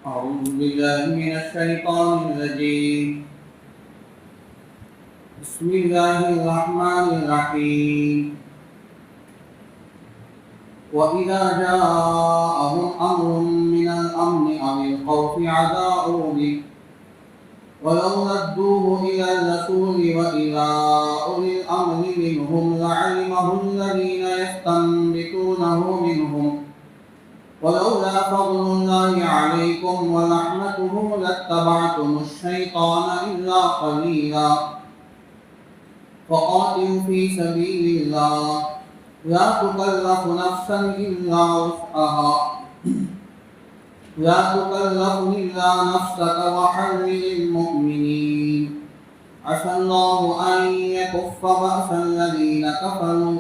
أعوذ بالله من الشيطان الرجيم. بسم الله الرحمن الرحيم. وإذا جاءهم أمر من الأمن أو الخوف أذاعوا به ولو ردوه إلى الرسول وإلى أولي الأمر منهم لعلمه الذين يستنبطونه منهم ولولا فضل الله عليكم ورحمته لاتبعتم الشيطان إلا قليلا فقاتلوا في سبيل الله لا تكلف نفسا إلا وسعها لا تكلف إلا نفسك وحرر المؤمنين عسى الله أن يكف بأس الذين كفروا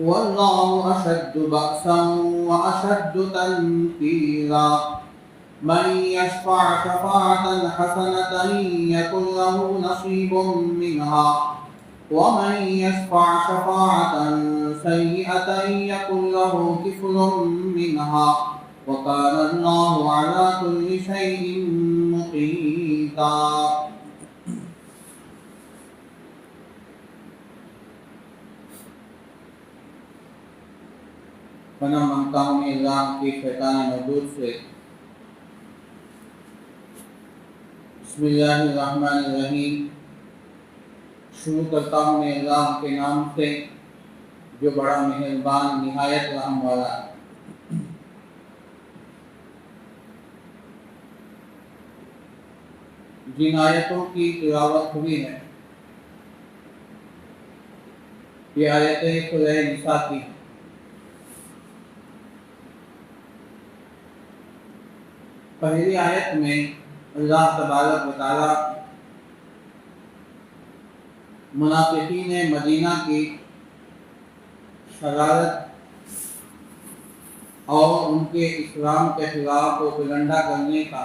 والله أشد بأسا وأشد تنكيلا من يشفع شفاعة حسنة يكن له نصيب منها ومن يشفع شفاعة سيئة يكن له كفل منها وكان الله على كل شيء مقيتا. پناہ مانگتا ہوں میں اللہ کی شیطان مردود سے. بسم اللہ الرحمن الرحیم. شروع کرتا ہوں میں اللہ کے نام سے جو بڑا مہربان نہایت رحم والا ہے. جن آیتوں کی تلاوت ہوئی ہے یہ آیتیں سورہ نساء کی ہیں. پہلی آیت میں اللہ تبارک و تعالی منافقین مدینہ کی شرارت اور ان کے اسلام کے خلاف کو بلندہ کرنے کا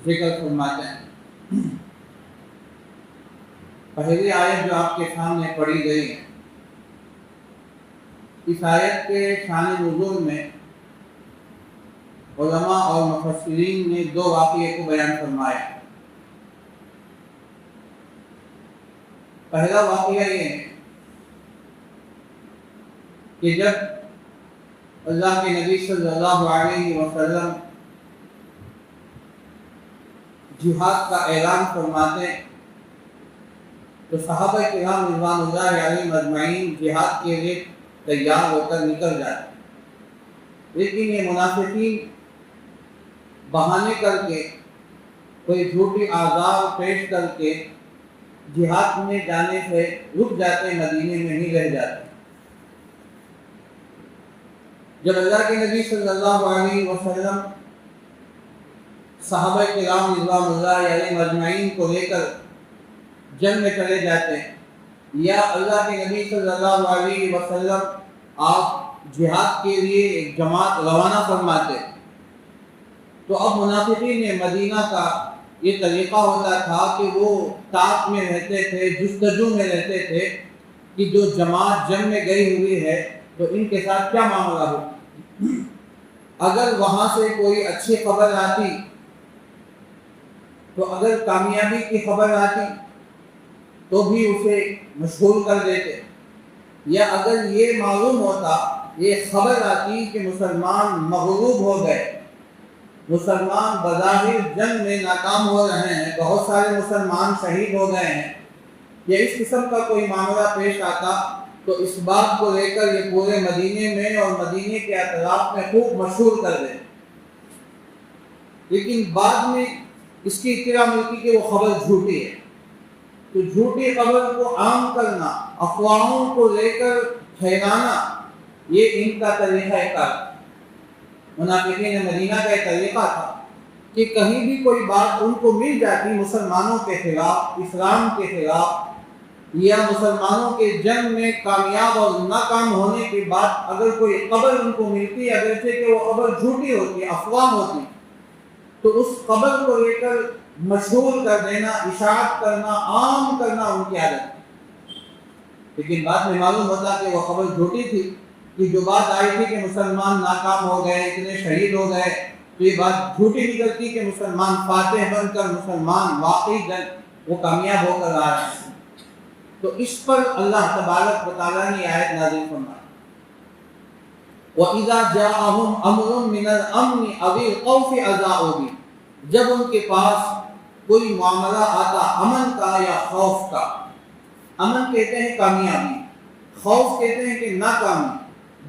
ذکر فرماتے ہیں. پہلی آیت جو آپ کے سامنے پڑھی گئی ہے اس آیت کے شان نزول میں علماء اور مفسرین نے دو واقعے کو بیان فرمایا. پہلا واقعہ یہ ہے کہ جب اللہ کے نبی صلی اللہ علیہ وسلم جہاد کا اعلان فرماتے تو صحابہ کرام رضوان اللہ علیہم اجمعین جہاد کے لیے تیار ہو کر نکل جاتے. لیکن یہ منافقین بہانے کر کے کوئی جھوٹی آزار پیش کر کے جہاد میں جانے سے رک جاتے، مدینے میں ہی رہ جاتے. جب اللہ کے نبی صلی اللہ علیہ وسلم صحابہ کرام رضوان اللہ علیہم اجمعین کو لے کر جنگ میں چلے جاتے یا اللہ کے نبی صلی اللہ علیہ وسلم آپ جہاد کے لیے ایک جماعت روانہ فرماتے تو اب منافقین مدینہ کا یہ طریقہ ہوتا تھا کہ وہ تاک میں رہتے تھے، جستجو میں رہتے تھے کہ جو جماعت جنگ میں گئی ہوئی ہے تو ان کے ساتھ کیا معاملہ ہو. اگر وہاں سے کوئی اچھی خبر آتی تو اگر کامیابی کی خبر آتی تو بھی اسے مشغول کر دیتے، یا اگر یہ معلوم ہوتا، یہ خبر آتی کہ مسلمان مغلوب ہو گئے، مسلمان بظاہر جنگ میں ناکام ہو رہے ہیں، بہت سارے مسلمان شہید ہو گئے ہیں، یا اس قسم کا کوئی معاملہ پیش آتا تو اس بات کو لے کر یہ پورے مدینے میں اور مدینے کے اطراف میں خوب مشہور کر دیں. لیکن بعد میں اس کی اطلاع ملتی کہ وہ خبر جھوٹی ہے. تو جھوٹی خبر کو عام کرنا، افواہوں کو لے کر پھیلانا، یہ ان کا طریقہ کار. منافقین مدینہ کا ایک طریقہ تھا کہ کہیں بھی کوئی بات ان کو مل جاتی مسلمانوں کے خلاف، اسلام کے خلاف، یا مسلمانوں کے جنگ میں کامیاب اور ناکام ہونے کے بعد اگر کوئی خبر ان کو ملتی، اگرچہ کہ وہ خبر جھوٹی ہوتی، افواہ ہوتی، تو اس خبر کو لے کر مشہور کر دینا، اشاعت کرنا، عام کرنا ان کی عادت. لیکن بعد میں معلوم ہوتا کہ وہ خبر جھوٹی تھی کہ جو بات آئی تھی کہ مسلمان ناکام ہو گئے، اتنے شہید ہو گئے، تو تو یہ بات جھوٹی نکلتی کہ مسلمان فاتح بن کر مسلمان واقعی جنگ وہ کامیاب ہو کر آ رہے ہیں۔ تو اس پر اللہ تبارک و تعالیٰ نے آیت نازل فرمائی، وَإِذَا جَاءَهُمْ أَمْرٌ مِّنَ الْأَمْنِ أَوِ الْخَوْفِ أَذَاعُوا بِهِ، جب ان کے پاس کوئی معاملہ آتا امن کا یا خوف کا، امن کہتے ہیں کامیابی، خوف کہتے ہیں کہ ناکامی،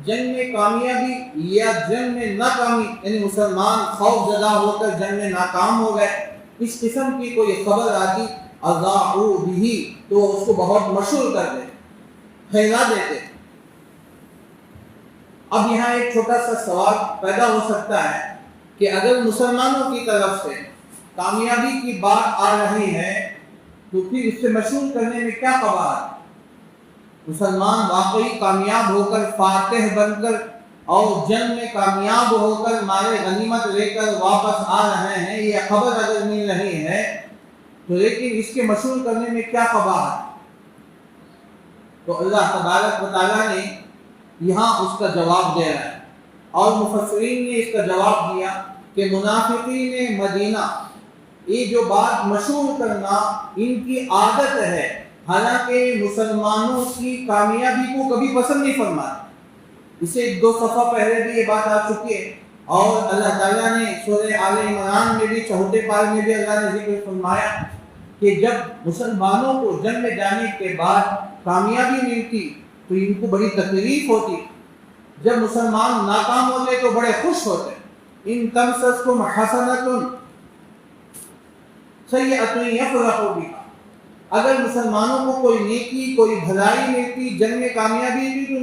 جنگ میں کامیابی یا جنگ میں ناکامی، یعنی مسلمان خوف زدہ ہو کر جنگ میں ناکام ہو گئے، اس قسم کی کوئی خبر آتی اذاعوا بہ تو اس کو بہت مشہور کر دے، پھیلا دیتے۔ اب یہاں ایک چھوٹا سا سوال پیدا ہو سکتا ہے کہ اگر مسلمانوں کی طرف سے کامیابی کی بات آ رہی ہے تو پھر اس سے مشہور کرنے میں کیا قباحت؟ مسلمان واقعی کامیاب ہو کر فاتح بن کر اور جنگ میں کامیاب ہو کر مال غنیمت لے کر واپس آ رہے ہیں، یہ خبر اگر مل رہی ہے تو لیکن اس کے مشہور کرنے میں کیا قباحت؟ تو اللہ تبارک و تعالیٰ نے یہاں اس کا جواب دے رہا ہے، اور مفسرین نے اس کا جواب دیا کہ منافقین مدینہ یہ جو بات مشہور کرنا ان کی عادت ہے، حالانکہ مسلمانوں کی کامیابی کو کبھی پسند نہیں فرماتے۔ اسے 2 صفحہ پہلے بھی یہ بات آ چکی ہے، اور اللہ تعالیٰ نے سورہ آل عمران میں بھی 4 پارے میں بھی اللہ نے ذکر فرمایا کہ جب مسلمانوں کو جنگ میں جانے کے بعد کامیابی ملتی تو ان کو بڑی تکلیف ہوتی، جب مسلمان ناکام ہوتے تو بڑے خوش ہوتے۔ ان تمسسکم حسنۃ سیئۃ یفرحوا بہا، اگر مسلمانوں کو کوئی نیکی کوئی بھلائی ملتی، جنگ میں کامیابی ملتی تو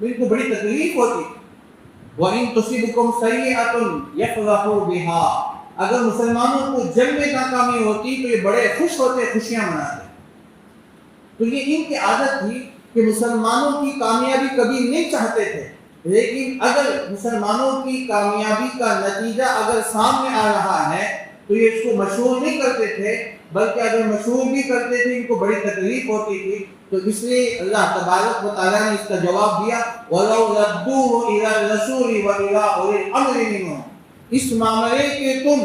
ان کو بڑی تکلیف ہوتی۔ وَإِن تُصِبْكُمْ سَيِّئَةٌ يَفْرَحُوا بِهَا، اگر مسلمانوں کو جنگ میں ناکامی ہوتی تو یہ بڑے خوش ہوتے، خوشیاں مناتے۔ تو یہ ان کی عادت تھی کہ مسلمانوں کی کامیابی کبھی نہیں چاہتے تھے، لیکن اگر مسلمانوں کی کامیابی کا نتیجہ اگر سامنے آ رہا ہے تو یہ اس کو مشہور نہیں کرتے تھے، بلکہ اگر مشہور بھی کرتے تھے ان کو بڑی تکلیف ہوتی تھی۔ تو اس لیے اللہ تبارک و تعالیٰ نے اس کا جواب دیا وَلَوْ رَدُّوهُ إِلَى الرَّسُولِ وَإِلَى أُولِي الْأَمْرِ مِنْهُمْ، اس معاملے کے تم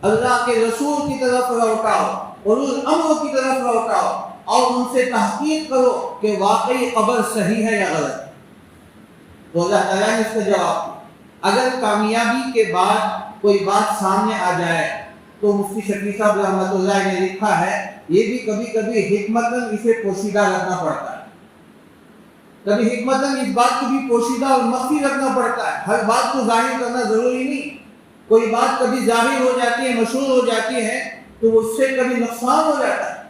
اللہ کے رسول کی طرف لوٹاؤ، اولو الامر کی طرف لوٹاؤ، اور ان سے تحقیق کرو کہ واقعی خبر صحیح ہے یا غلط۔ تو اللہ تعالیٰ نے اس کا جواب دیا۔ اگر کامیابی کے بعد کوئی بات سامنے آ جائے تو مفتی شفیع صاحب رحمۃ اللہ نے لکھا ہے یہ بھی کبھی کبھی حکمتاً اسے پوشیدہ رکھنا پڑتا ہے، کبھی حکمتاً اس بات کو بھی پوشیدہ اور مخفی رکھنا پڑتا ہے، ہر بات کو ظاہر کرنا ضروری نہیں۔ کوئی بات کبھی ظاہر ہو جاتی ہے، مشہور ہو جاتی ہے تو اس سے کبھی نقصان ہو جاتا ہے،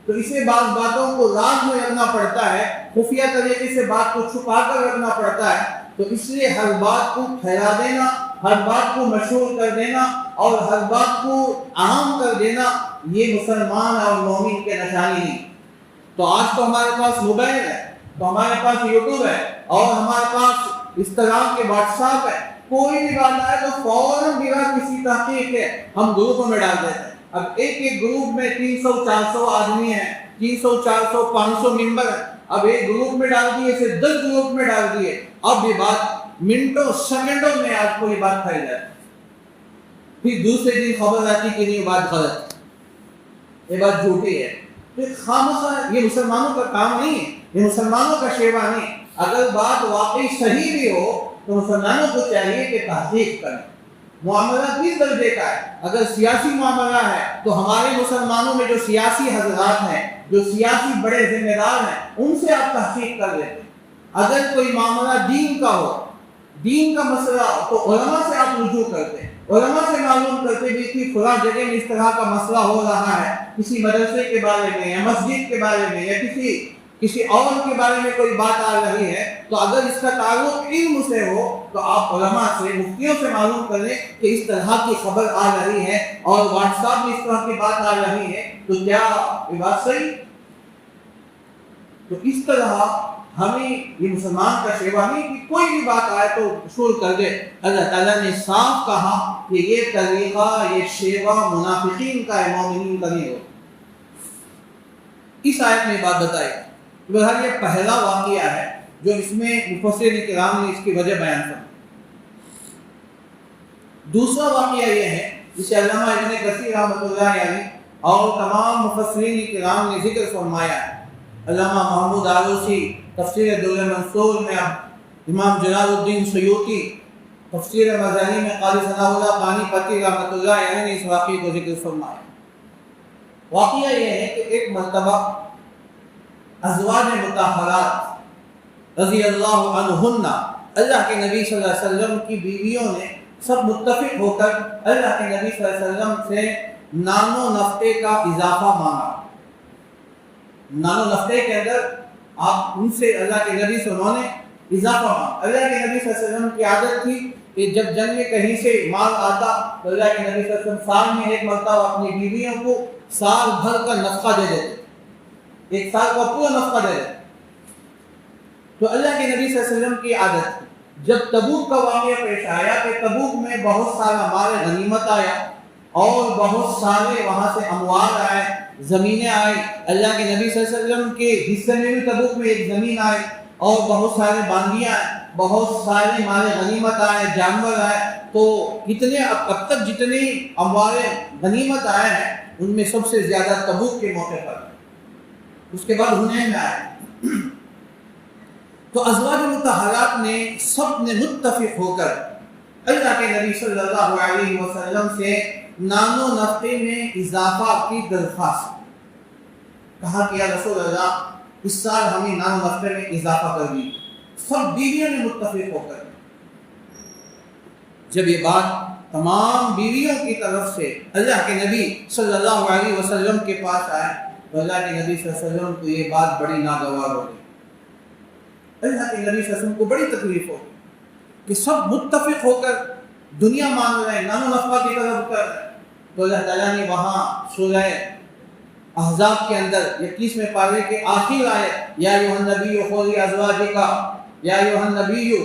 تو اسے بعض باتوں کو راز میں رکھنا پڑتا ہے، خفیہ طریقے سے بات کو چھپا کر رکھنا پڑتا ہے۔ تو اس لیے ہر بات کو پھیلا دینا، ہر بات کو مشہور کر دینا اور ہر بات کو عام کر دینا یہ مسلمان اور مومن کے نشانی نہیں۔ تو آج تو ہمارے پاس موبائل ہے، تو ہمارے پاس یوٹیوب ہے، اور ہمارے پاس اس طرح کے واٹس ایپ ہے، کوئی بھی بات آئے تو فوراً بنا کسی تحقیق کے ہم گروپوں میں ڈال دیتے ہیں۔ اب ایک گروپ میں 300-400 آدمی ہیں، 300-400 500 ممبر ہیں، اب ایک گروپ میں ڈال دیے، اسے 10 گروپ میں ڈال دیے، اب یہ بات منٹوں سیکنڈوں میں آپ کو یہ بات پھیل جاتی، پھر دوسرے دن خبر آتی کہ نہیں یہ بات غلط، یہ بات جھوٹی ہے۔ تو خامخواہ یہ مسلمانوں کا کام نہیں ہے، یہ مسلمانوں کا شیوا نہیں۔ اگر بات واقعی صحیح بھی ہو تو مسلمانوں کو چاہیے کہ تحقیق کریں۔ معاملہ کس درجے کا ہے؟ اگر سیاسی معاملہ ہے تو ہمارے مسلمانوں میں جو سیاسی حضرات ہیں، جو سیاسی بڑے ذمہ دار ہیں، ان سے آپ تحقیق کر لیتے۔ اگر کوئی معاملہ دین کا ہو، دین کا مسئلہ ہو، تو علماء سے آپ رجوع کرتے، علماء سے معلوم کرتے بھی کہ فلاں جگہ میں اس طرح کا مسئلہ ہو رہا ہے، کسی مدرسے کے بارے میں یا مسجد کے بارے میں یا کسی اور کے بارے میں کوئی بات آ رہی ہے، تو اگر اس کا تعلق علم سے ہو تو آپ علماء سے، مفتیوں سے معلوم کر لیں کہ اس طرح کی خبر آ رہی ہے اور واٹس ایپ میں اس طرح کی بات آ رہی ہے، تو کیا یہ بات صحیح؟ تو اس طرح ہمیں یہ مسلمان کا شیوا نہیں کہ کوئی بھی بات آئے تو مشہور کر دے۔ اللہ تعالیٰ نے صاف کہا کہ یہ طریقہ، یہ شیوا منافقین کا ہے، مومنین کا نہیں ہو۔ اس آیت میں بات بتائی، بہرحال یہ پہلا واقعہ ہے جو اس میں مفسرین کرام نے اس کی وجہ بیان کی۔ دوسرا واقعہ یہ ہے جسے علامہ ابن کثیر رحمۃ اللہ علیہ اور تمام مفسرین کرام نے ذکر فرمایا ہے۔ علامہ محمود آلوسی تفسیر در منصور میں، امام جلال الدین سیوطی تفسیر مظانی میں، قاری ثناء اللہ پانی پتی رحمۃ اللہ علیہ نے اس واقعے کو ذکر فرمایا۔ واقعہ یہ ہے کہ ایک مرتبہ ازواج مطہرات رضی اللہ عنہن، اللہ کے نبی صلی اللہ علیہ وسلم کی بیویوں نے سب متفق ہو کر اللہ کے نبی صلی اللہ علیہ وسلم سے نان و نفقے کا اضافہ مانگا۔ نان و نفقے کے اندر آپ ان سے اللہ کے نبی سے انہوں نے اضافہ مانگا۔ اللہ کے نبی صلی اللہ علیہ وسلم کی عادت تھی کہ جب جنگ میں کہیں سے مال آتا تو اللہ کے نبی صلی اللہ علیہ وسلم سال میں ایک مرتبہ اپنی بیویوں کو سال بھر کا نفقہ دے دیتے، ایک سال کا پورا نفقہ دے دیتے۔ تو اللہ کے نبی صلی اللہ علیہ وسلم کی عادت تھی۔ جب تبوک کا واقعہ پیش آیا کہ تبوک میں بہت سارا مال غنیمت آیا اور بہت سارے وہاں سے اموال آئے، زمینیں آئی، اللہ کے نبی صلی اللہ علیہ وسلم کے حصے میں بھی تبوک میں ایک زمین آئی اور بہت سارے باندیاں آئے، بہت سارے مال غنیمت آئے، جانور آئے، تو کتنے اب تک جتنے اموال غنیمت آئے ہیں ان میں سب سے زیادہ تبوک کے موقع پر، اس کے بعد حنین میں آئے۔ تو ازواج مطہرات نے سب نے متفق ہو کر اللہ کے نبی صلی اللہ علیہ وسلم سے نان و نفقے میں اضافہ کی درخواست، کہا کہ یا رسول اللہ اس سال ہمیں نان و نفقے میں اضافہ کر دی۔ سب بیویوں نے متفق ہو کر، جب یہ بات تمام بیویوں کی طرف سے اللہ کے نبی صلی اللہ علیہ وسلم کے پاس آئے تو اللہ کے نبی صلی اللہ علیہ وسلم کو یہ بات بڑی ناگوار ہو گئی۔ اللہ کے نبی صلی اللہ علیہ وسلم کو بڑی تکلیف ہو کہ سب متفق ہو کر دنیا مانگ رہے ہیں، نان و نفقہ کی طرف کر رہے ہیں۔ تو اللہ تعالیٰ نے وہاں سورہ احزاب کے اندر 21ویں پارے کے آخر آیت یا ایھا النبی قل لازواجک یا ایھا النبی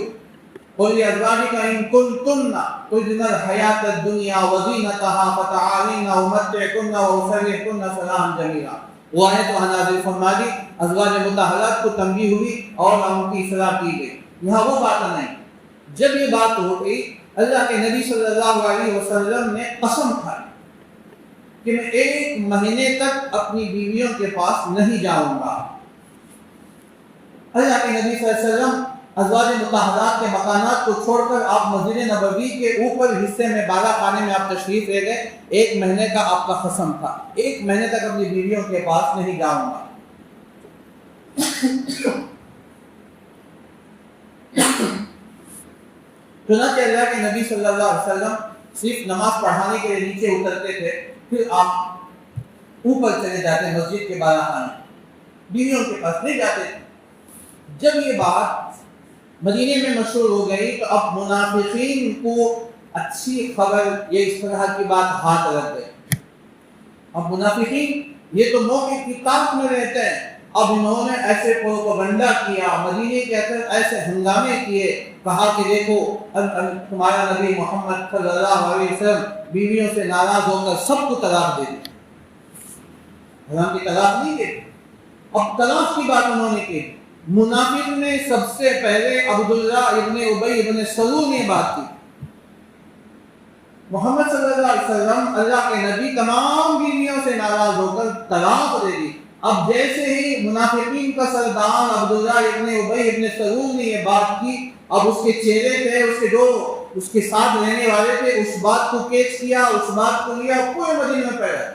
قل لازواجک ان کنتن تردن الحیاۃ الدنیا وزینتها فتعالین امتعکن واسرحکن سراحا جمیلا۔ وہ آیت وہاں نازل فرما دی، ازواج مطہرات کو تنبیہ ہوئی اور ان کی اصلاح کی گئی۔ یہاں وہ بات نہیں، جب یہ بات ہو گئی اللہ کے نبی صلی اللہ علیہ وسلم نے قسم کھائی کہ میں ایک مہینے تک اپنی بیویوں کے پاس نہیں جاؤں گا۔ اللہ کے نبی صلی اللہ علیہ وسلم ازواج مطہرات کے مکانات کو چھوڑ کر آپ مسجد نبوی کے اوپر حصے میں بالا خانے میں آپ تشریف لے گئے۔ ایک مہینے کا آپ کا قسم تھا، ایک مہینے تک اپنی بیویوں کے پاس نہیں جاؤں گا۔ چنانچہ اللہ کے نبی صلی اللہ علیہ وسلم صرف نماز پڑھانے کے لیے نیچے اترتے تھے، پھر آپ اوپر چلے جاتے مسجد کے بالا خانے، بیویوں کے پاس نہیں جاتے تھے۔ جب یہ بات مدینے میں مشہور ہو گئی تو اب منافقین کو اچھی خبر یہ اس طرح کی بات ہاتھ لگ گئی۔ اب منافقین یہ تو موقع کی طاقت میں رہتے ہیں، اب انہوں نے ایسے پروپیگنڈا کیا، مدینے کے اندر ایسے ہنگامے کیے، کہا کہ دیکھو تمہارا نبی محمد صلی اللہ علیہ وسلم بیویوں سے ناراض ہو کر سب کو طلاق دے دی۔ حالانکہ طلاق نہیں دے، اب طلاق کی بات انہوں نے کی۔ منافق نے سب سے پہلے عبداللہ ابن ابی ابن سلول نے بات کی۔ محمد صلی اللہ علیہ وسلم اللہ کے نبی تمام بیویوں سے ناراض ہو کر طلاق دے دی۔ اب جیسے ہی منافقین کا سردار عبداللہ ابن ابی ابن سلول نے یہ بات کی، اب اس کے چہرے پہ اس کے جو اس کے ساتھ رہنے والے تھے اس بات کو کیچ کیا، اس بات کو لیا، پورے مدینے میں پھیلا۔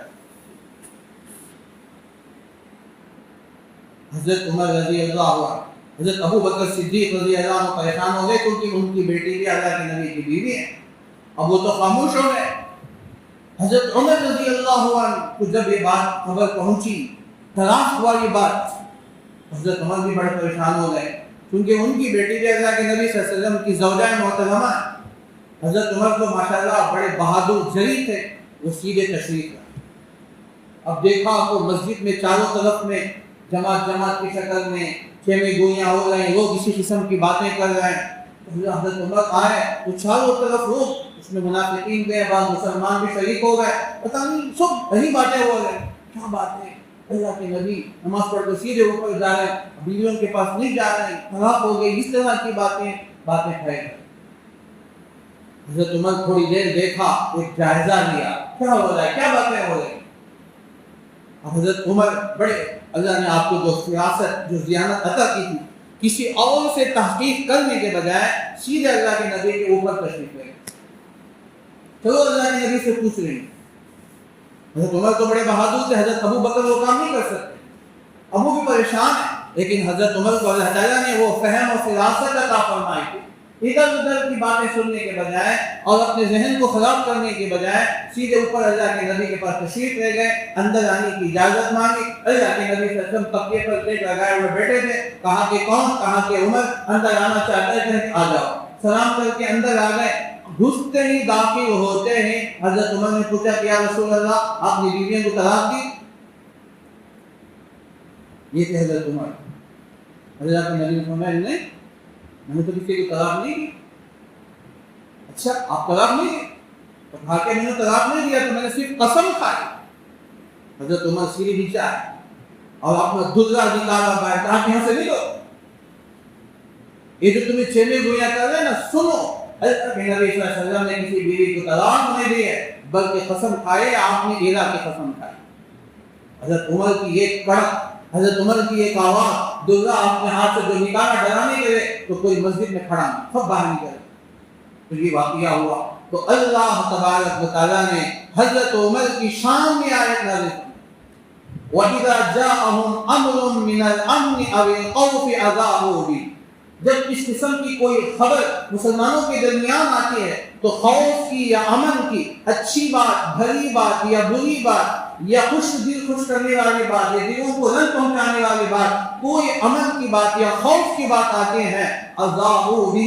حضرت عمر رضی اللہ عنہ، حضرت ابو بکر صدیق رضی اللہ عنہ پریشان ہو گئے کیونکہ ان کی بیٹی بھی اللہ کے نبی کی بیوی ہے۔ اب وہ تو خاموش ہو گئے۔ حضرت عمر رضی اللہ عنہ کو جب یہ بات خبر پہنچی، طلاق ہوا یہ بات، حضرت عمر بھی بڑے پریشان ہو گئے کیونکہ ان کی بیٹی بھی اللہ کے نبی صلی اللہ علیہ وسلم کی زوجہ محترمہ ہے۔ حضرت عمر تو ماشاءاللہ بڑے بہادر جری تھے، وہ سیدھے تشریف لائے۔ اب دیکھا تو مسجد میں چاروں طرف میں جماعت کی شکل میں خیمے گویاں ہو رہے ہیں، لوگ اسی قسم کی باتیں کر رہے ہیں۔ حضرت عمر آئے تو چاروں طرف لوگ، اس میں منافقین گئے، بعض مسلمان بھی شریک ہو گئے، پتہ نہیں سب یہی باتیں ہو رہے ہیں، کیا بات ہے؟ اللہ کے نبی نماز پڑھ کر سیدھے اوپر جا رہے ہیں، بیویوں کے پاس نہیں جا رہے ہیں، طلاق ہو گئی، اس طرح کی باتیں پھیل گئی۔ حضرت عمر تھوڑی دیر دیکھا، ایک جائزہ لیا کیا ہو رہا ہے، کیا باتیں ہو رہی ہیں۔ حضرت عمر بڑے، اللہ نے آپ کو جو فراست، جو ذہانت عطا کی تھی، کسی اور سے تحقیق کرنے کے بجائے سیدھے اللہ کے نبی کے اوپر تشریف لے گئے۔ چلو اللہ کے نبی سے پوچھ رہے ہیں۔ حضرت عمر تو بڑے بہادر تھے، حضرت ابو بکر وہ کام نہیں کر سکتے، ابو بھی پریشان ہے، لیکن حضرت عمر کو اللہ تعالیٰ نے وہ فہم اور فراست عطا فرمائی تھی۔ ادھر ادھر کی باتیں سننے کے بجائے اور اپنے ذہن کو خراب کرنے کے بجائے سیدھے اوپر اللہ کے نبی کے پاس تشریف لے گئے، اندر آنے کی اجازت مانگی۔ اللہ کے نبی صلی اللہ علیہ وسلم تکیے پر ٹیک لگائے ہوئے بیٹھے تھے، کہا کہ کون؟ کہا کہ عمر، اندر آنا چاہتا ہے کہ آ جاؤ۔ سلام کر کے اندر آ گئے، گھستے ہی داخل ہوتے ہیں حضرت عمر نے پوچھا کہ یا رسول اللہ، آپ نے بیویوں کو طلاق دی؟ یہ تھے حضرت عمر۔ اللہ کے نبی نے فرمایا نہیں، میں نے تو کسی کو طلاق نہیں دی۔ اچھا آپ طلاق نہیں دی؟ تو کہا کہ میں نے طلاق نہیں دیا، تو میں نے صرف قسم کھائی۔ حضرت عمر سیڑھی نیچا ہے اور اپنا دلہا نکالا باہر، کہا کہ یہاں سے نکلو، یہ جو تمہیں چیلے گویا کر رہے ہیں نا، سنو، اللہ کے نبی صلی اللہ علیہ وسلم نے کسی بیوی کو طلاق نہیں دی ہے، بلکہ قسم کھائے، آپ نے الہ کی قسم کھائی۔ حضرت عمر کی ایک کڑک، حضرت عمر کی ایک آواز، دلہا اپنے ہاتھ سے جو نکالا ڈرانے کے لیے، تو کوئی مسجد میں کھڑا نہیں، سب باہر نکل۔ تو یہ واقعہ ہوا تو اللہ تبارک و تعالیٰ نے حضرت عمر کی شان میں آیت نازل کی، وَإِذَا جَاءَهُمْ أَمْرٌ مِّنَ الْأَمْنِ أَوِ الْخَوْفِ أَذَاعُوا بِهِ۔ جب اس قسم کی کوئی خبر مسلمانوں کے درمیان آتی ہے تو خوف کی یا امن کی، اچھی بات، بھلی بات یا بری بات، یا دل خوش کرنے والی بات، یا دلوں کو رنج پہنچانے والی بات، کوئی امن کی بات یا خوف کی بات آتے ہیں، اذاعوا بہ،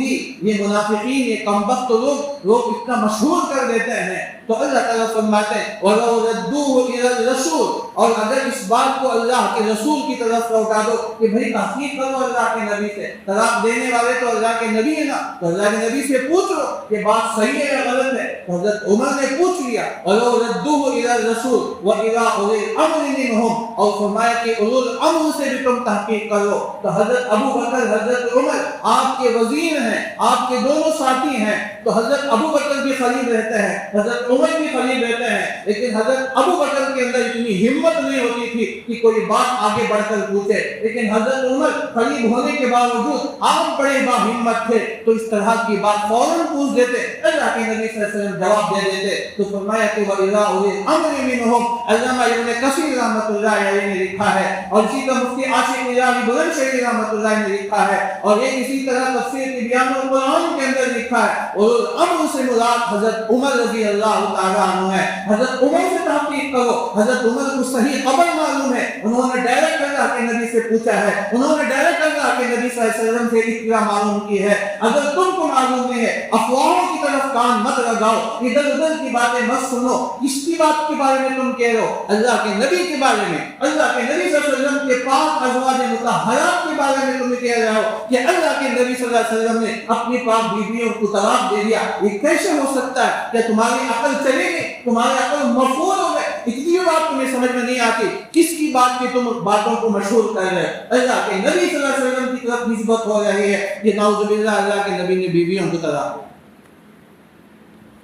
یہ منافقین، یہ کمبخت لوگ اتنا مشہور کر دیتے ہیں۔ تو اللہ تعالیٰ فرماتے ہیں وَلَوْ رَدُّوهُ إِلَى الرَّسُولِ، اور اگر اس بات کو اللہ کے رسول کی طرف لوٹا دو کہ بھئی تحقیق کرو اللہ کے نبی سے، طلاق دینے والے تو اللہ کے نبی ہے نا، تو اللہ کے نبی سے پوچھ لو کہ بات صحیح ہے یا غلط ہے۔ تو حضرت عمر نے پوچھ لیا، وَلَوْ رَدُّوهُ إِلَى الرَّسُولِ وَإِلَىٰ أُولِي الْأَمْرِ مِنْهُمْ، اور فرمایا کہ اولو الامر سے بھی تم تحقیق کرو۔ تو حضرت ابو بکر، حضرت عمر آپ کے وزیر ہیں، آپ کے دونوں ساتھی ہیں، تو حضرت ابو بکر بھی قریب رہتے ہیں، حضرت عمر بھی قریب رہتے ہیں، لیکن حضرت ابو بکر کے اندر اتنی ہمت نہیں ہوتی تھی کہ کوئی بات آگے بڑھ کر پوچھے، لیکن حضرت عمر قریب ہونے کے باوجود آپ بڑے با ہمت تھے، تو اس طرح کی بات فوراً پوچھ دیتے، اللہ کے نبی صلی اللہ علیہ وسلم جواب دے دیتے۔ تو فرمایا کہ وَإِذَا أُولِي الْأَمْرِ مِنْهُمْ، علامہ ابن کثیر رحمۃ اللہ علیہ نے لکھا ہے، اور اسی طرح مفتی عاشق اجازی بلند شہری رحمۃ اللہ نے لکھا ہے، اور یہ اسی طرح تفسیر بیان القرآن کے اندر لکھا ہے، اور امر سے مراد حضرت عمر رضی اللہ تعالیٰ عنہ ہے۔ حضرت عمر سے تحقیق کرو، حضرت عمر کو صحیح خبر معلوم ہے، انہوں نے ڈائریکٹ اللہ کے نبی سے پوچھا ہے، انہوں نے ڈائریکٹ اللہ کے نبی صلی اللہ علیہ وسلم سے اطلاع معلوم کی ہے۔ اگر تم کو معلوم نہیں ہے، افواہوں کی طرف کان مت لگاؤ، ادھر ادھر کی باتیں مت سنو۔ کس کی بات کے بارے میں تم کہہ رہے ہو؟ اللہ کے نبی کے بارے میں، اللہ کے نبی صلی اللہ علیہ وسلم کے پاک ازواج مطہرات کے بارے میں تم کہہ رہے ہو کہ اللہ کے نبی صلی اللہ علیہ وسلم نے اپنی پاک بیویوں کو طلاق دے دیا۔ یہ کیسے ہو سکتا ہے؟ کہ تمہاری عقل چلے گی، تمہاری عقل مفعول ہو گئے، اتنی بات تمہیں سمجھ میں نہیں آتی، کس کی بات کی تم باتوں کو مشہور کر رہے ہو؟ اللہ کے نبی صلی اللہ علیہ وسلم کی طرف نسبت ہو رہی ہے، یہ نعوذ باللہ اللہ کے نبی نے بیویوں کو طلاق۔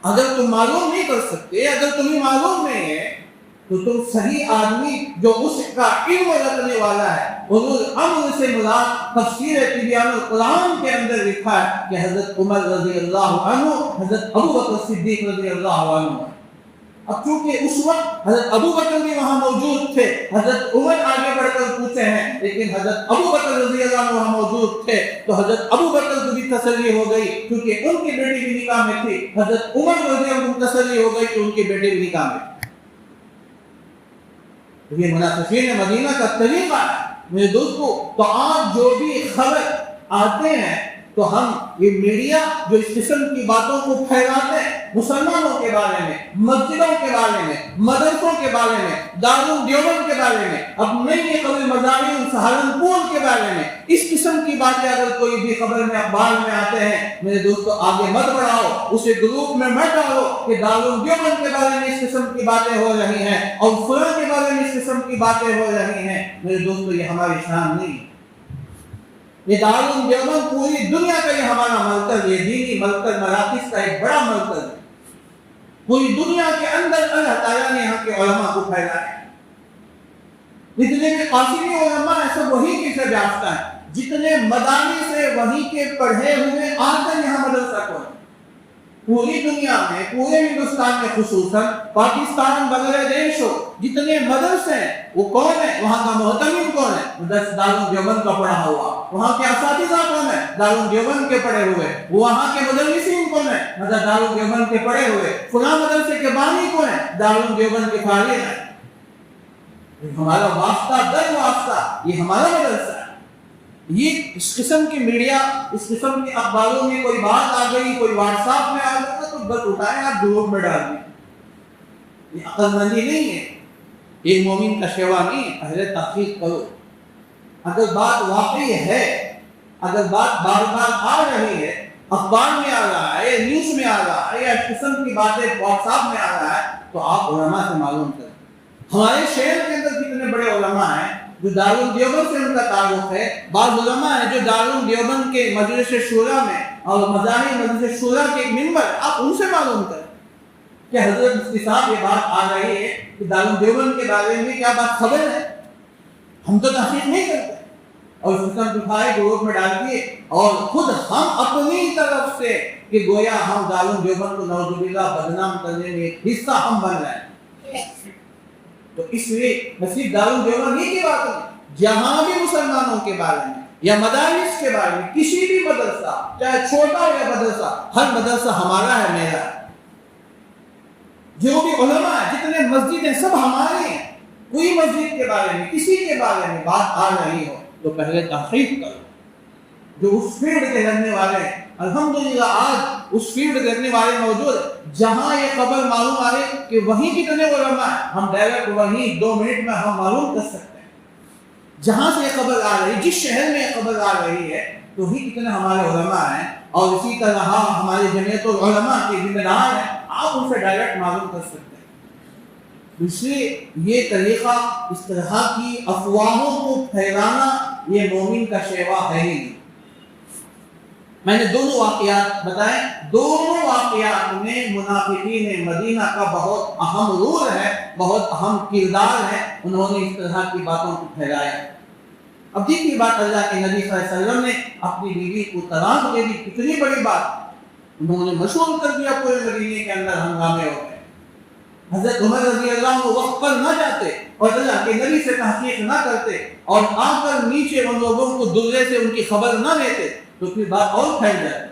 اگر تم معلوم نہیں کر سکتے، اگر تمہیں معلوم نہیں ہے، تو تم صحیح آدمی جو اس کا علم رکھنے والا ہے، اولو الامر سے مراد تفسیر بیان القرآن کے اندر لکھا ہے کہ حضرت عمر رضی اللہ عنہ، حضرت ابو بکر صدیق رضی اللہ عنہ۔ اب چونکہ اس وقت حضرت ابو بکر بھی وہاں موجود تھے، حضرت عمر آگے بڑھ کر پوچھے ہیں، لیکن حضرت ابو بکر رضی اللہ عنہ وہاں موجود تھے، تو حضرت ابو بکر کو بھی تسلی ہو گئی کیونکہ ان کی بیٹی بھی نکاح میں تھی، حضرت عمر رضی اللہ عنہ کو تسلی ہو گئی کہ ان کی بیٹی بھی نکاح میں تھی۔ یہ منافقین مدینہ کا طریقہ ہے میرے دوستو۔ تو آج جو بھی خبر آتے ہیں تو ہم یہ میڈیا جو اس قسم کی باتوں کو پھیلاتے ہیں، مسلمانوں کے بارے میں، مسجدوں کے بارے میں، مدرسوں کے بارے میں، دارالدیوبند کے بارے میں، اب نئی خبر مضامین سہارنپور کے بارے میں، اس قسم کی باتیں اگر کوئی بھی خبر میں اخبار میں آتے ہیں، میرے دوستو آگے مت بڑھاؤ، اسے گروپ میں مت ڈالو کہ دارالدیوبند کے بارے میں اس قسم کی باتیں ہو رہی ہیں اور فلاں کے بارے میں اس قسم کی باتیں ہو رہی ہیں۔ میرے دوستو یہ ہماری شان نہیں، یہ دارالعلوم دیوبند پوری دنیا کا یہ ہمارا مرکز، یہ دینی مرکز مراکز کا ایک بڑا مرکز ہے۔ پوری دنیا کے اندر اللہ تعالیٰ نے یہاں کے علماء کو پھیلایا ہے۔ جتنے بھی قاسمی علماء ہیں سب وہی کی سے یافتہ ہیں، جتنے مدانی سے وہی کے پڑھے ہوئے آج تک یہاں مدرسہ کو ہے۔ پوری دنیا میں، پورے ہندوستان میں، خصوصاً پاکستان بنگلہ دیش ہو، جتنے مدرسے ہیں وہ کون ہے؟ وہاں کا محتمم کون ہے؟ مدرسہ دارالعلوم دیوبند کا پڑھا ہوا۔ وہاں کے اساتذہ کون ہے؟ دارالعلوم دیوبند کے پڑھے ہوئے۔ وہاں کے مدرسین کون ہے؟ مدرسہ دارالعلوم دیوبند کے پڑھے ہوئے۔ فلاں مدرسے کے بانی کون ہے؟ دارالعلوم دیوبند کے فارغ ہیں۔ ہمارا واسطہ در واسطہ یہ ہمارا مدرسہ ہے۔ یہ اس قسم کی میڈیا، اس قسم کے اخباروں میں کوئی بات آ گئی، کوئی واٹس ایپ میں آ گیا تو بس اٹھائیں آپ گروپ میں ڈال دیں۔ یہ عقل مندی نہیں ہے، یہ مومن کا شیوا نہیں ہے۔ پہلے تحقیق کرو، اگر بات واقعی ہے، اگر بات بار بار آ رہی ہے، اخبار میں آ رہا ہے، نیوز میں آ رہا ہے، یا اس قسم کی باتیں واٹس ایپ میں آ رہا ہے تو آپ علماء سے معلوم کریں۔ ہمارے شہر کے اندر کتنے بڑے علماء ہیں جو دارالعلوم دیوبند سے ان کا تعلق ہے۔ بعض علماء ہیں جو دارالعلوم دیوبند کے مجلس شورا میں اور مذاہب مجلس شورا کے ایک ممبر، آپ ان سے معلوم کریں کہ حضرت مفتی صاحب یہ بات آ رہی ہے کہ دارالعلوم دیوبند کے بارے میں کیا بات خبر ہے؟ ہم تو تحقیق نہیں کرتے، اور سسٹم دکھائے گروپ میں ڈال دیے، اور خود ہم اپنی طرف سے کہ گویا ہم دارالعلوم دیوبند کو نعوذ باللہ بدنام کرنے میں حصہ ہم بن رہے ہیں۔ تو اس لیے نصیب دارالعلوم دیوبند ہی کی بات نہیں، جہاں بھی مسلمانوں کے بارے میں یا مدارس کے بارے میں کسی بھی مدرسہ، چاہے چھوٹا یا مدرسہ، ہر مدرسہ ہمارا ہے، میرا ہے۔ جو بھی علماء ہیں، جتنے مسجد ہیں، سب ہمارے ہیں۔ کوئی مسجد کے بارے میں، کسی کے بارے میں بات آ رہی ہو تو پہلے تحقیق کرو۔ جو اس فیلڈ کے رہنے والے ہیں، الحمدللہ آج اس فیلڈ کے رہنے والے موجود ہیں، جہاں یہ خبر معلوم آ رہی کہ وہیں کتنے علماء ہیں، ہم ڈائریکٹ وہیں 2 منٹ میں ہم معلوم کر سکتے ہیں۔ جہاں سے یہ خبر آ رہی، جس شہر میں یہ خبر آ رہی ہے تو ہی کتنے ہمارے علماء ہیں، اور اسی طرح ہماری جمعیت العلماء کے ذمہ دار ہیں، آپ ان سے ڈائریکٹ معلوم کر سکتے ہیں۔ اس لیے یہ طریقہ، اس طرح کی افواہوں کو پھیلانا یہ مومن کا شیوا ہے ہی نہیں۔ میں نے دونوں واقعات بتائے، دونوں واقعات میں منافقین مدینہ کا بہت اہم رول ہے، بہت اہم کردار ہے، انہوں نے اس طرح کی باتوں کو پھیلایا۔ اب دیکھیے بات، اللہ کے نبی صلی اللہ علیہ وسلم نے اپنی بیوی کو طلاق دے دی، کتنی بڑی بات، انہوں نے مشہور کر دیا، پورے مدینے کے اندر ہنگامے ہو گئے۔ حضرت عمر رضی اللہ عنہ وقت پر نہ جاتے اور اللہ کے نبی سے تحقیق نہ کرتے اور آ کر نیچے ان لوگوں کو دلے سے ان کی خبر نہ لیتے تو پھر بات اور پھیل جاتی۔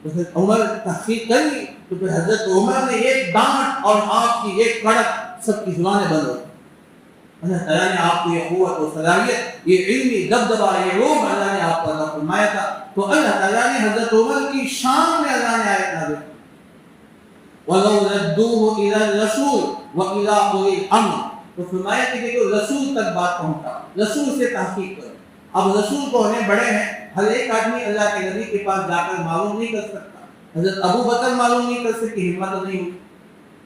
حضرت عمر تحقیق کر لی تو پھر حضرت عمر نے ایک ڈانٹ اور آپ کی ایک کڑک، سب کی زبانیں بند ہو۔ اللہ تعالیٰ نے آپ کو یہ قوت و صلاحیت، یہ علمی دبدبہ، یہ روب اللہ نے آپ کو عطا فرمایا تھا، تو اللہ تعالیٰ نے حضرت عمر کی شان میں اللہ نے آیت نازل کی، وَلَوْ رَدُّوهُ إِلَى الرَّسُولِ وَإِلَى أُولِي الْأَمْرِ، تو فرمایا کہ دیکھو رسول تک بات پہنچا، رسول سے تحقیق کرو۔ اب رسول کو ہونے بڑے ہیں، ہر ایک آدمی اللہ کے نبی کے پاس جا کر معلوم نہیں کر سکتا۔ حضرت ابو بکر معلوم نہیں کر سکتی، ہمت نہیں ہوئی،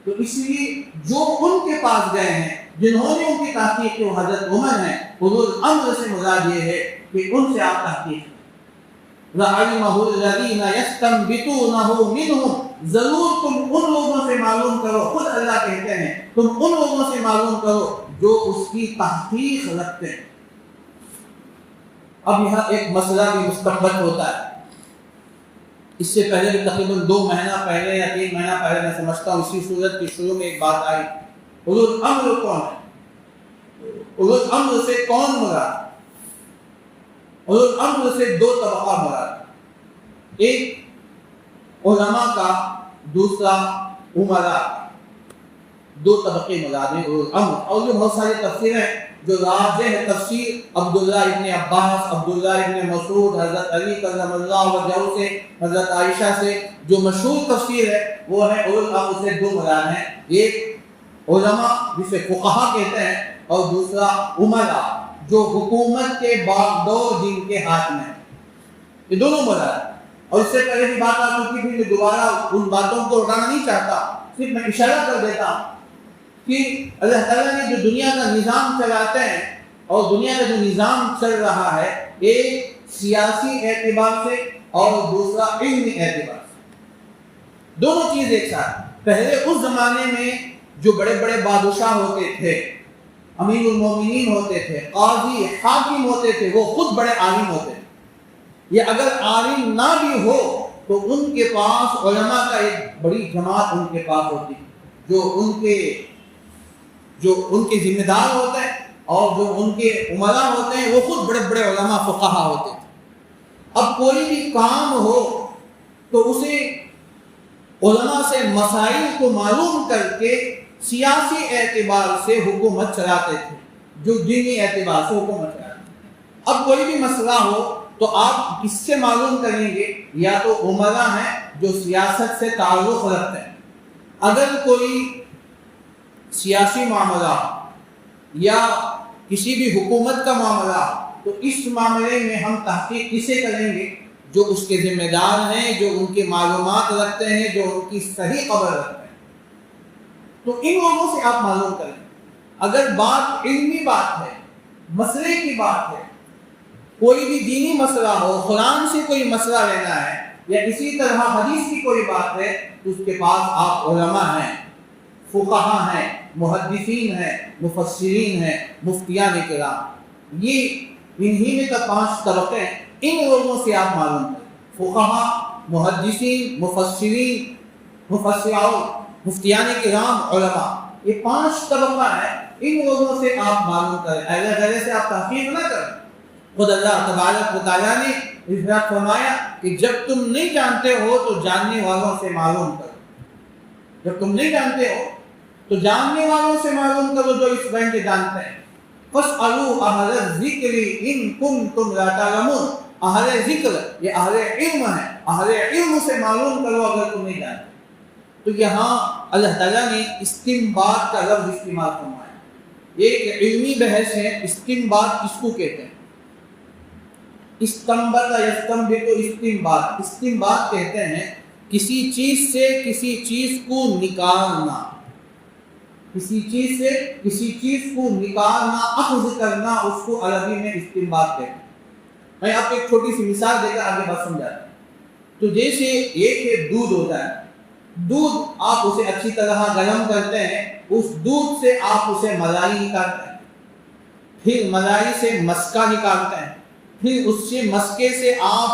تو اس لیے جو ان کے پاس گئے ہیں، جنہوں نے ان کی تحقیق کی، وہ حضرت عمر ہیں۔ اولو الامر سے مراد یہ ہے کہ ان سے آپ تحقیق کریں۔ لَعَلِمَهُ الَّذِينَ يَسْتَنبِطُونَهُ مِنْهُمْ، ضرور تم ان لوگوں سے معلوم کرو، خود اللہ کہتے ہیں تم ان لوگوں سے معلوم کرو جو اس کی تحقیق رکھتے ہیں۔ اب یہاں ایک مسئلہ بھی مستقبل ہوتا ہے، اس سے پہلے بھی تقریباً 2 مہینہ پہلے یا 3 مہینہ پہلے میں سمجھتا ہوں اسی صورت کی شروع میں ایک بات آئی، اولو الامر کون ہے؟ اولو الامر سے کون مراد؟ اولو الامر سے 2 طبقہ مراد، ایک علماء کا، دوسرا عمراء، 2 طبقے مراد ہیں اولو الامر۔ اور جو بہت ساری تفسیریں جو راجح ہے، تفسیر عبداللہ ابن عباس، عبداللہ ابن مسعود، حضرت علی کرم اللہ وجہہ سے، حضرت عائشہ سے، جو مشہور تفسیر ہے وہ ہے اولو الامر سے 2 مراد ہیں، ایک علماء جسے فقہا کہتے ہیں، اور دوسرا عمراء جو حکومت کے باغدور جن کے ہاتھ میں، یہ دونوں مراد۔ اور اس سے پہلے بھی بات آ چکی تھی، میں دوبارہ ان باتوں کو اٹھانا نہیں چاہتا، صرف میں اشارہ کر دیتا ہوں کہ اللہ تعالیٰ نے جو دنیا کا نظام چلاتے ہیں، اور دنیا کا جو نظام چل رہا ہے، ایک سیاسی اعتبار سے اور دوسرا علمی اعتبار سے، دونوں چیز ایک ساتھ۔ پہلے اس زمانے میں جو بڑے بڑے بادشاہ ہوتے تھے، امیر المومنین ہوتے تھے، قاضی حاکم ہوتے تھے، وہ خود بڑے عالم ہوتے تھے، یا اگر عالم نہ بھی ہو تو ان کے پاس علماء کا ایک بڑی جماعت ان کے پاس ہوتی، جو ان کے ذمہ دار ہوتے ہیں اور جو ان کے عمرا ہوتے ہیں وہ خود بڑے بڑے علماء فقہا ہوتے ہیں۔ اب کوئی بھی کام ہو تو اسے علماء سے مسائل کو معلوم کر کے سیاسی اعتبار سے حکومت چلاتے تھے، جو دینی اعتبار سے حکومت چلاتے تھے۔ اب کوئی بھی مسئلہ ہو تو آپ کس سے معلوم کریں گے؟ یا تو عمرا ہیں جو سیاست سے تعلق رکھتے ہیں، اگر کوئی سیاسی معاملہ یا کسی بھی حکومت کا معاملہ تو اس معاملے میں ہم تحقیق کسے کریں گے؟ جو اس کے ذمہ دار ہیں، جو ان کی معلومات رکھتے ہیں، جو ان کی صحیح خبر رکھتے ہیں، تو ان لوگوں سے آپ معلوم کریں۔ اگر بات علمی بات ہے، مسئلے کی بات ہے، کوئی بھی دینی مسئلہ ہو، قرآن سے کوئی مسئلہ لینا ہے یا اسی طرح حدیث کی کوئی بات ہے تو اس کے پاس آپ علماء ہیں، فقہا ہیں، محدثین ہیں، مفسرین ہیں، مفتیان کرام، یہ انہی میں تو 5 طبقے ہیں، ان لوگوں سے آپ معلوم کریں۔ فقہا، محدثین، مفسرین، مفتیان کرام، علماء، یہ 5 طبقہ ہیں، ان لوگوں سے آپ معلوم کریں، ایسے سے آپ تحقیق نہ کریں۔ خود اللہ تبارک و تعالیٰ نے ارشاد فرمایا کہ جب تم نہیں جانتے ہو تو جاننے والوں سے معلوم کرو، جب تم نہیں جانتے ہو تو جاننے والوں سے معلوم کرو جو اس بین کے جانتے ہیں۔ فَاسْأَلُوا أَهْلَ الذِّكْرِ إِن كُنتُمْ لَا تَعْلَمُونَ، اہل ذکر یہ اہل علم ہے، اہل علم سے معلوم کرو اگر تم نہیں جانتے۔ تو یہاں اللہ تعالیٰ نے استنباط کا لفظ استعمال فرمایا، ایک علمی بحث ہے، استنباط کس کو کہتے ہیں؟ استنبط یستنبط استنباط، استنباط کہتے ہیں کسی چیز سے کسی چیز کو نکالنا، کسی چیز سے کسی چیز کو نکالنا، اخذ کرنا، اس کو عربی میں استنباط کہتے ہیں۔ میں آپ کو ایک چھوٹی سی مثال دے کر آگے بات سمجھاتا ہوں۔ تو جیسے ایک دودھ ہوتا ہے، دودھ آپ اسے اچھی طرح گرم کرتے ہیں، اس دودھ سے آپ اسے ملائی نکالتے ہیں، پھر ملائی سے مسکا نکالتے ہیں، پھر اس سے مسکے سے آپ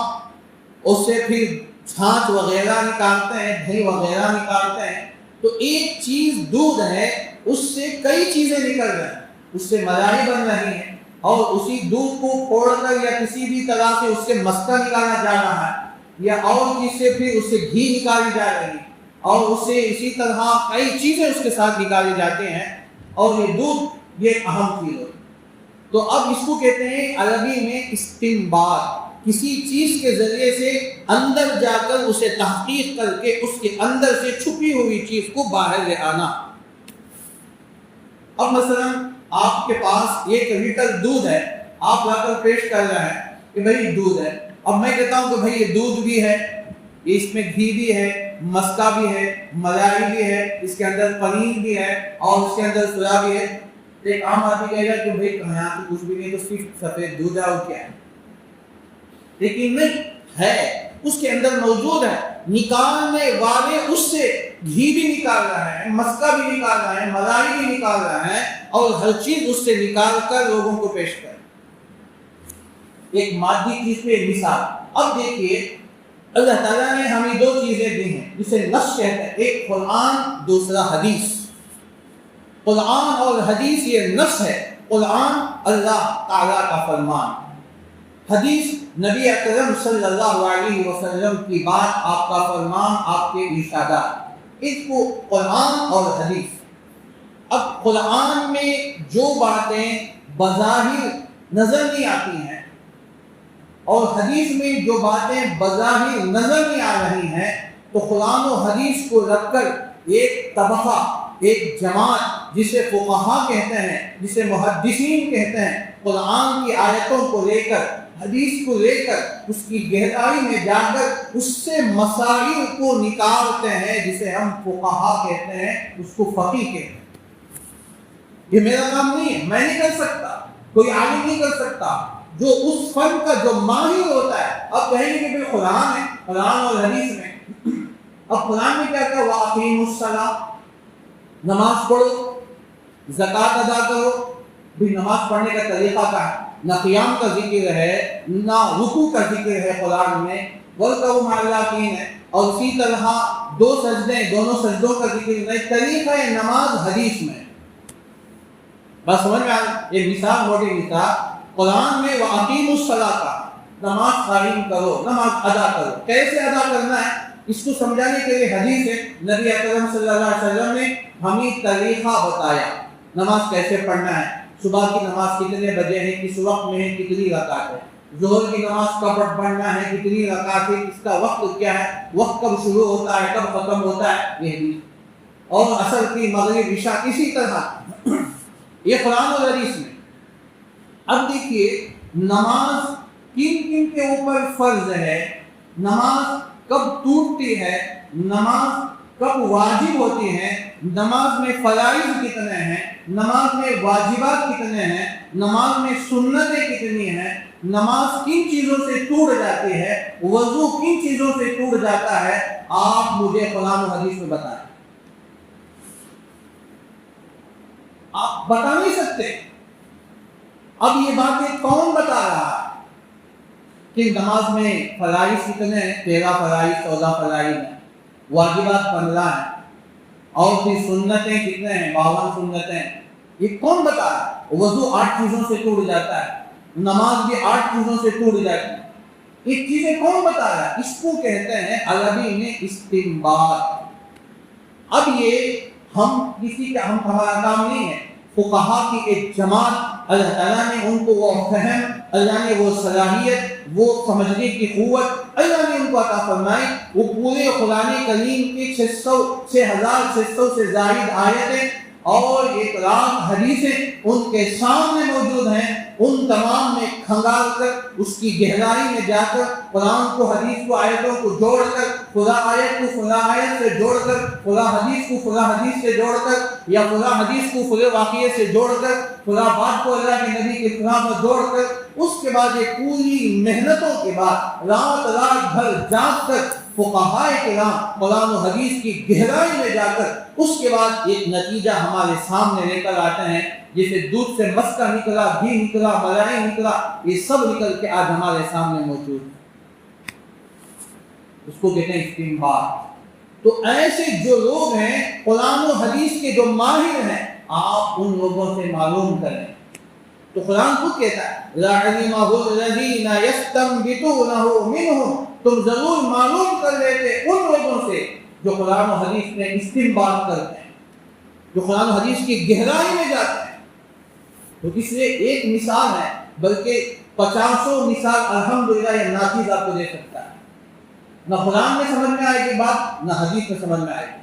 اس سے پھر چھاچھ وغیرہ نکالتے ہیں، دہی وغیرہ نکالتے ہیں۔ تو ایک چیز دودھ ہے، اس سے کئی چیزیں نکل رہی ہیں، اس سے ملائی بن رہی ہے، اور اسی دودھ کو پھوڑ کر یا کسی بھی طرح سے اس سے مسکا نکالا جا رہا ہے، یا اور چیز سے پھر اس سے گھی نکالی جا رہی ہے، اور اس سے اسی طرح کئی چیزیں اس کے ساتھ نکالے جاتے ہیں، اور یہ دودھ یہ اہم چیز ہے۔ تو اب اس کو کہتے ہیں عربی میں استنباط، کسی چیز کے ذریعے سے اندر جا کر اسے تحقیق کر کے اس کے اندر سے چھپی ہوئی چیز کو باہر لے آنا۔ اب مثلا آپ کے پاس 1 لیٹر دودھ ہے، آپ لا کر پیش کر رہے ہیں کہ بھائی دودھ ہے۔ اب میں کہتا ہوں کہ بھائی یہ دودھ بھی ہے، یہ اس میں گھی بھی ہے، مسکا بھی ہے، ملائی بھی ہے، اس کے اندر پنیر بھی ہے، اور اس کے اندر سویا بھی ہے۔ ایک عام آدمی کہے گا کہ بھائی یہاں تو کچھ بھی نہیں، تو صرف سفید دودھ ہے اور کیا ہے، لیکن نہیں ہے، اس کے اندر موجود ہے۔ نکالنے والے اس سے گھی بھی نکال رہا ہے، مسکا بھی نکال رہا ہے، ملائی بھی نکال رہا ہے، اور ہر چیز اس سے نکال کر لوگوں کو پیش کر، ایک مادی چیز پہ مثال۔ اب دیکھیے اللہ تعالیٰ نے ہمیں 2 چیزیں دی ہیں جسے نص کہتے ہیں، ایک قرآن، دوسرا حدیث۔ قرآن اور حدیث یہ نص ہے، قرآن اللہ تعالیٰ کا فرمان، حدیث نبی اکرم صلی اللہ علیہ وسلم کی بات، آپ کا فرمان، آپ کے ارشادات، اس کو قرآن اور حدیث۔ اب قرآن میں جو باتیں بظاہر نظر نہیں آتی ہیں اور حدیث میں جو باتیں بظاہر نظر نہیں آ رہی ہیں، تو قرآن و حدیث کو رکھ کر ایک طبقہ، ایک جماعت جسے فقہا کہتے ہیں، جسے محدثین کہتے ہیں، قرآن کی آیتوں کو لے کر، حدیث کو لے کر اس کی گہرائی میں جا کر اس سے مسائل کو نکالتے ہیں، جسے ہم فقہا کہتے ہیں، اس کو فقیہ کہتے ہیں۔ یہ میرا کام نہیں ہے، میں نہیں کر سکتا، کوئی عالم نہیں کر سکتا، جو اس فن کا جو ماہر ہوتا ہے. اب کہیں گے کہ پھر قرآن ہے، قرآن اور حدیث میں. اب قرآن میں کیا کہا؟ وَأَقِيمُوا الصَّلَاةَ، نماز پڑھو، زکوٰۃ ادا کرو. بھی نماز پڑھنے کا طریقہ کیا ہے؟ نہ قیام کا ذکر ہے، نہ رکوع کا ذکر ہے قرآن میں، وَارْكَعُوا مَعَ الرَّاكِعِينَ، اور اسی طرح دو سجدے، دونوں سجدوں کا ذکر نہیں. طریقہ نماز حدیث میں. بس سمجھ میں آیا؟ یہ مثال، موٹی مثال. قرآن میں وَأَقِيمُوا الصَّلَاةَ، نماز قائم کرو، نماز ادا کرو. کیسے ادا کرنا ہے اس کو سمجھانے کے لیے حدیث ہے. نبی اکرم صلی اللہ علیہ وسلم نے ہمیں طریقہ بتایا نماز کیسے پڑھنا ہے. صبح کی نماز کتنے بجے ہے، کس وقت میں ہے، کتنی رکعت ہے. ظہر کی نماز کب پڑھنا ہے، کتنی رکعت ہے، اس کا وقت کیا ہے، وقت کب شروع ہوتا ہے، کب ختم ہوتا ہے، یہ حدیث. اور عصر کی، مغرب، عشاء اسی طرح. یہ قرآن اور حدیث میں. اب دیکھیے نماز کن کن کے اوپر فرض ہے، نماز کب ٹوٹتی ہے، نماز کب واجب ہوتی ہے، نماز میں فرائض کتنے ہیں، نماز میں واجبات کتنے ہیں، نماز میں سنتیں کتنی ہیں، نماز کن چیزوں سے ٹوٹ جاتی ہے، وضو کن چیزوں سے ٹوٹ جاتا ہے. آپ مجھے قرآن و حدیث میں بتائیں. آپ بتا نہیں سکتے. اب یہ باتیں کون بتا رہا ہے کہ نماز میں فرائض کتنے ہیں؟ 13 فرائض، 14 فرائض ہیں، واجبات 15 ہیں، اور پھر سنتیں کتنے ہیں؟ 52 سنتیں ہیں. یہ کون بتا رہا ہے؟ وضو 8 چیزوں سے ٹوٹ جاتا ہے، نماز بھی 8 چیزوں سے ٹوٹ جاتی ہے. یہ چیزیں کون بتا رہا ہے؟ اس کو کہتے ہیں عربی میں استنباط. اب یہ ہم کسی کا، ہم ہمارا کام نہیں ہے. فقہا کی ایک جماعت، اللہ تعالیٰ نے ان کو وہ فہم، اللہ نے وہ صلاحیت، وہ سمجھنے کی قوت اللہ نے ان کو عطا فرمائی. وہ پورے قرآن کریم کی 6600 سے زائد آیتیں اور 1 لاکھ حدیثیں ان کے سامنے موجود ہیں. ان تمام میں کھنگال کر، اس کی گہرائی میں جا کر، قرآن کو، حدیث کو، آیتوں کو جوڑ کر، خدا آیت کو خدا آیت سے جوڑ کر، خدا حدیث کو خدا حدیث سے جوڑ کر، یا خدا حدیث کو خدا واقعے سے جوڑ کر، خدا بات کو اللہ کے نبی کے خلاف میں جوڑ کر، اس کے بعد یہ پوری محنتوں کے بعد رات بھر جاگ کر فقہائے کرام قرآن و حدیث کی گہرائی میں جا کر اس کے بعد ایک نتیجہ ہمارے سامنے لے کر آتے ہیں. جسے دودھ سے مسکہ نکلا، گھی نکلا، ملائی نکلا، یہ سب نکل کے آج ہمارے سامنے موجود ہے. اس کو کہتے ہیں استنباط. تو ایسے جو لوگ ہیں قرآن و حدیث کے جو ماہر ہیں، آپ ان لوگوں سے معلوم کریں. تو قرآن خود کہتا ہے لَعَلِمَهُ الَّذِينَ يَسْتَنبِطُونَهُ مِنْهُمْ، تم ضرور معلوم کر لیتے ان لوگوں سے جو قرآن و حدیث میں استنباط کرتے ہیں، جو قرآن و حدیث کی گہرائی میں جاتے ہیں. تو اس لیے ایک مثال ہے بلکہ 50 مثال الحمدللہ یہ ناچیز آپ کو دے سکتا ہے. نہ قرآن میں سمجھ میں آئے گی بات، نہ حدیث میں سمجھ میں آئے گی.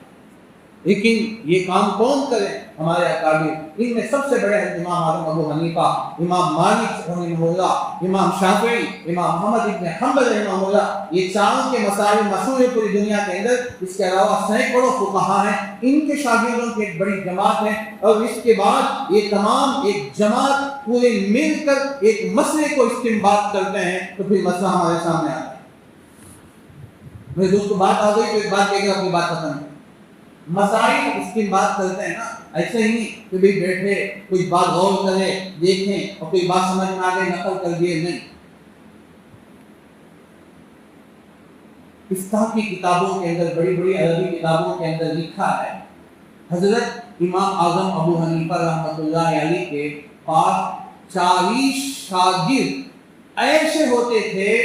لیکن یہ کام کون کرے؟ ہمارے اکابر. ان میں سب سے بڑے ہیں امام اعظم ابو حنیفہ، امام مالک رحمہ اللہ، امام شافعی، امام محمد ابن حنبل رحمہ اللہ. یہ چاروں کے مسائل مشہور ہیں پوری دنیا کے اندر. اس کے علاوہ سینکڑوں فقہا ہیں، ان کے شاگردوں کی ایک بڑی جماعت ہے. اور اس کے بعد یہ تمام ایک جماعت پورے مل کر ایک مسئلے کو استنباط کرتے ہیں، تو پھر مسئلہ ہمارے سامنے آتا ہے. میرے دوست کو بات آ گئی تو ایک بات کہہ کر اپنی بات ختم ہے. مسائل اس کی بات کرتے ہیں نا، ایسے ہی نہیں کہ بھی بیٹھے کوئی بات غور کرے، دیکھیں اور کوئی بات سمجھ میں آ گئی نقل کر دیے، نہیں. فقہ کی کتابوں کے اندر، بڑی بڑی عربی کتابوں کے اندر لکھا ہے حضرت امام اعظم ابو حنیفہ رحمۃ اللہ علیہ کے پاس 40 شاگرد ایسے ہوتے تھے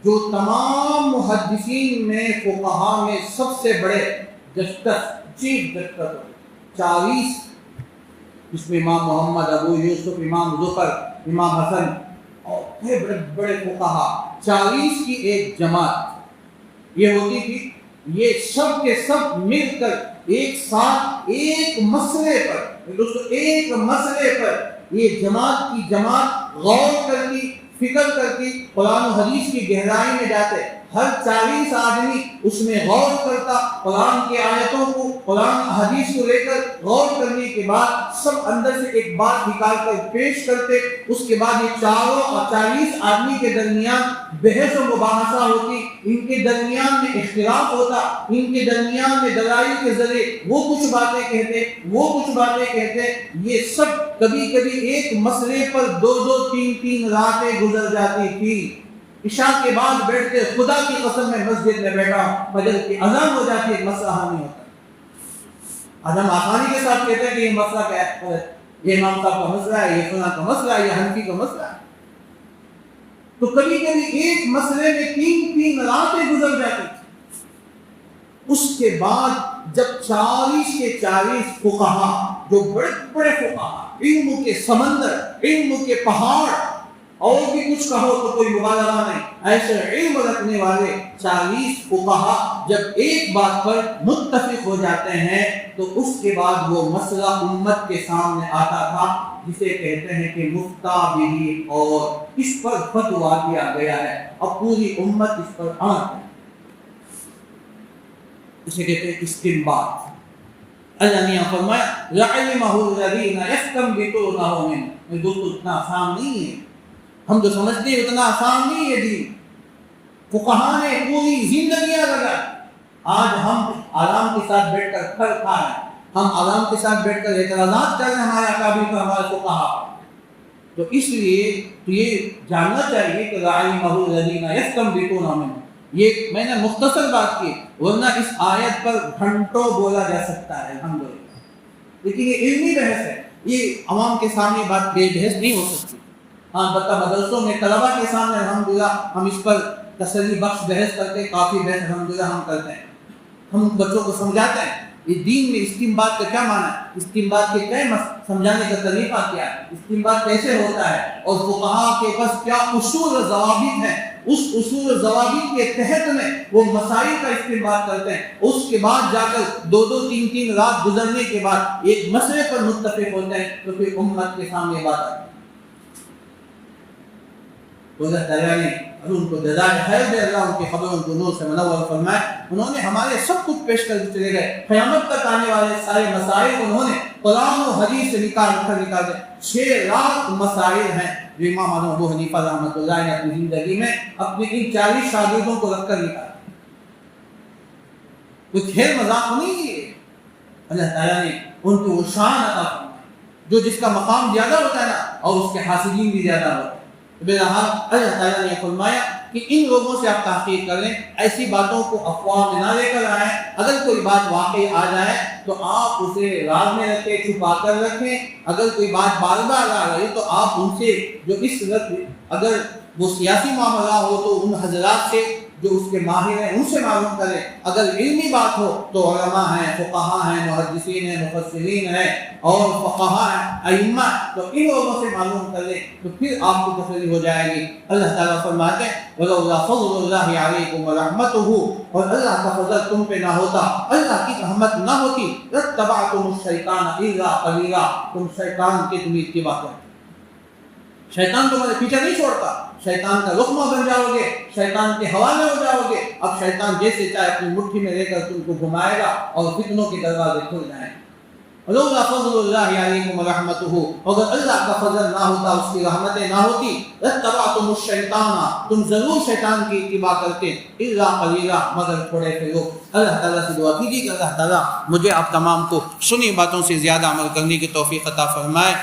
جو تمام محدثین میں، فقہا میں سب سے بڑے جسٹس، چیف جسٹس 40. اس میں امام محمد، ابو یوسف، امام ظفر، امام حسن اور بڑے بڑے فقہا، 40 کی ایک جماعت یہ ہوتی تھی. یہ سب کے سب مل کر ایک ساتھ ایک مسئلے پر، دوستو ایک مسئلے پر یہ جماعت کی جماعت غور کرتی، فکر کرتی، قرآن و حدیث کی گہرائی میں جاتے. ہر 40 آدمی اس میں غور کرتا، قرآن کی آیتوں کو، قرآن حدیث کو لے کر غور کرنے کے بعد سب اندر سے ایک بات نکال کر پیش کرتے، اس کے بعد یہ چاروں اور 40 آدمی کے درمیان بحث و مباحثہ ہوتی، ان کے درمیان میں اختلاف ہوتا، ان کے درمیان میں دلائل کے ذریعے وہ کچھ باتیں کہتے، وہ کچھ باتیں کہتے، یہ سب کبھی کبھی ایک مسئلے پر 2-2 3-3 راتیں گزر جاتی تھی۔ عشاء کے بعد بیٹھتے، خدا کی قسم میں مسجد میں بیٹھا ہوں، فجر کی اذان ہو جاتی ہے، مسئلہ حل نہیں ہوتا۔ آج ہم آسانی کے ساتھ کہتے ہیں کہ یہ مسئلہ کیا ہے، یہ امام صاحب کا مسئلہ ہے، یہ فلاں کا مسئلہ ہے، یہ حنفی کا مسئلہ ہے۔ تو کبھی کبھی ایک مسئلے میں 3-3 راتیں گزر جاتی تھی۔ اس کے بعد جب 40 کے 40 فقہا، جو بڑے بڑے فقہا، علم کے سمندر، علم کے پہاڑ، اور بھی کچھ کہو تو کوئی مبالغہ نہیں، ایسے علم رکھنے والے 40 فقہا جب ایک بات پر متفق ہو جاتے ہیں تو اس کے بعد وہ مسئلہ امت کے سامنے آتا تھا، جسے کہتے ہیں کہ مفتا بھی، اور اس پر فتویٰ دیا گیا ہے، اب پوری امت اس پر عمل ہے۔ اسے کہتے ہیں استنباط۔ اللہ نے فرمایا لَعِلِمَهُ الَّذِينَ يَسْتَنبِطُونَهُ مِنْهُ، دوستو اتنا آسان نہیں ہے، ہم جو سمجھتے ہیں اتنا آسان نہیں ہے دین۔ فقہا نے پوری زندگیاں لگا، آج ہم آرام کے ساتھ بیٹھ کر کھر کھا رہے ہیں، ہم آرام کے ساتھ بیٹھ کر اعتراضات کر رہے ہیں ہمارے اکابر پر، ہمارے فقہا۔ تو اس لیے تو یہ جاننا چاہیے کہ لَعِلِمَهُ الَّذِينَ يَسْتَنبِطُونَهُ مِنْهُ، یہ میں نے مختصر بات کی، ورنہ اس آیت پر گھنٹوں بولا جا سکتا ہے الحمدللہ، لیکن یہ علمی بحث ہے، یہ عوام کے سامنے بات بے بحث نہیں ہو سکتی۔ ہاں البتہ مدرسوں میں طلبہ کے سامنے الحمدللہ ہم اس پر تسلی بخش بحث کرتے، کافی بحث الحمدللہ ہم کرتے ہیں، ہم بچوں کو سمجھاتے ہیں یہ دین میں استنباط کا کیا معنی ہے، استنباط کے کیا سمجھانے کا طریقہ کیا ہے، استنباط کیسے ہوتا ہے، اور فقہا کے پاس کیا اصول و ضوابط ہیں، اس اصول و ضوابط کے تحت میں وہ مسائل کا استنباط کرتے ہیں، اس کے بعد جا کر 2-2 3-3 رات گزرنے کے بعد ایک مسئلے پر متفق ہوتے ہیں، تو پھر امت کے سامنے بات آتی ہے۔ اللہ تعالیٰ نے اور ان کو جزائے خیر دے، اللہ ان کی خبروں کو نور سے منور فرمائے، انہوں نے ہمارے سب کچھ پیش کر چلے گئے، قیامت تک آنے والے سارے مسائل انہوں نے قرآن و حدیث سے نکال دے۔ 6 لاکھ مسائل ہیں جو امام اعظم ابو حنیفہ رحمۃ اللہ نے اپنی زندگی میں اپنے ان 40 شاگردوں کو رکھ کر نکالا، کوئی کھیل مذاق نہیں ہے۔ اللہ تعالیٰ نے ان کو وہ شان عطا فرمائی جو جس کا مقام زیادہ ہوتا ہے نا، اور اس کے حاسدین بھی زیادہ ہوتے ہیں۔ بہرحال اللہ تعالیٰ نے فرمایا کہ ان لوگوں سے آپ تحقیق کریں، ایسی باتوں کو افواہ میں نہ لے کر آئیں، اگر کوئی بات واقعی آ جائے تو آپ اسے راز میں رکھیں، چھپا کر رکھیں، اگر کوئی بات بار بار آ رہی تو آپ ان سے جو اس وقت اگر وہ سیاسی معاملہ ہو تو ان حضرات سے جو اس کے ماہر ہیں ان سے معلوم کریں، اگر علمی بات ہو تو علماء ہیں، فقہا ہیں، محدثین ہیں، مفسرین ہیں اور فقہا ہیں، ائمہ، تو ان لوگوں سے معلوم کر لیں تو پھر آپ کو تسلی ہو جائے گی۔ اللہ تعالیٰ فرماتے ہیں وَلَوْلَا فَضْلُ اللَّهِ عَلَيْكُمْ وَرَحْمَتُهُ، اور اللہ کا فضل تم پہ نہ ہوتا، اللہ کی رحمت نہ ہوتی، لَاتَّبَعْتُمُ الشَّيْطَانَ إِلَّا قَلِيلًا، تم شیطان کی تم اتباع کرتے، شیطان تمہارے پیچھے نہیں چھوڑتا، شیطان کا لقمہ بن جاؤ گے، شیطان کے حوالے ہو جاؤ گے۔ اب شیطان جیسے چاہے اپنی مٹھی میں لے کر تم کو گھمائے گا اور فتنوں کے دروازے کھل جائیں گے۔ وَلَوْلَا فَضْلُ اللَّهِ عَلَيْكُمْ وَرَحْمَتُهُ، اگر اللہ کا فضل نہ ہوتا، اس کی رحمتیں نہ ہوتی، لَاتَّبَعْتُمُ الشَّيْطَانَ، تم ضرور شیطان کی اتباع کرتے، إِلَّا قَلِيلًا، مگر تھوڑے سے لوگ۔ اللہ تعالیٰ سے دعا کیجیے کہ اللہ تعالیٰ مجھے آپ تمام کو سنی باتوں سے زیادہ عمل کرنے کی توفیق عطا فرمائے۔